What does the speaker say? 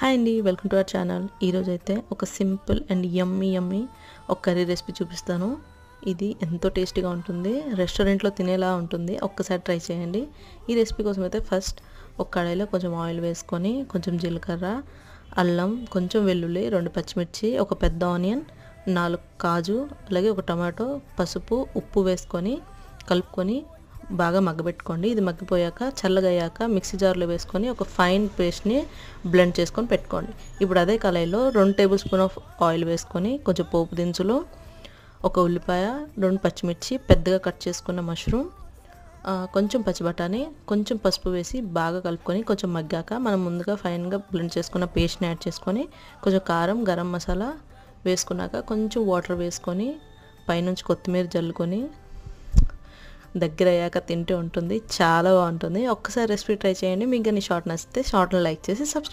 Hi అండి, welcome to our channel. ఈరోజైతే ఒక సింపుల్ అండ్ యమ్మీ ఒక కర్రీ రెసిపీ చూపిస్తాను. ఇది ఎంతో టేస్టీగా ఉంటుంది, రెస్టారెంట్లో తినేలా ఉంటుంది. ఒక్కసారి ట్రై చేయండి. ఈ రెసిపీ కోసం అయితే ఫస్ట్ ఒక కడాయిలో కొంచెం ఆయిల్ వేసుకొని కొంచెం జీలకర్ర, అల్లం, కొంచెం వెల్లుల్లి, 2 పచ్చిమిర్చి, ఒక పెద్ద ఆనియన్, 4 కాజు, అలాగే ఒక టమాటో, పసుపు, ఉప్పు వేసుకొని కలుపుకొని బాగా మగ్గబెట్టుకోండి. ఇది మగ్గిపోయాక చల్లగయ్యాక మిక్సీ జార్లో వేసుకొని ఒక ఫైన్ పేస్ట్ని బ్లెండ్ చేసుకొని పెట్టుకోండి. ఇప్పుడు అదే కళాయిలో 2 టేబుల్ స్పూన్ ఆఫ్ ఆయిల్ వేసుకొని కొంచెం పోపు దినుసులు, ఒక ఉల్లిపాయ, 2 పచ్చిమిర్చి, పెద్దగా కట్ చేసుకున్న మష్రూమ్, కొంచెం పచ్చిబఠానీ, కొంచెం పసుపు వేసి బాగా కలుపుకొని కొంచెం మగ్గాక మనం ముందుగా ఫైన్గా బ్లెండ్ చేసుకున్న పేస్ట్ని యాడ్ చేసుకొని కొంచెం కారం, గరం మసాలా వేసుకున్నాక కొంచెం వాటర్ వేసుకొని పైనుంచి కొత్తిమీర జల్లుకొని దగ్గర అయ్యాక తింటే ఉంటుంది. చాలా బాగుంటుంది. ఒక్కసారి రెసిపీ ట్రై చేయండి. మీకు కానీ షార్ట్ నచ్చితే షార్ట్ని లైక్ చేసి సబ్స్క్రైబ్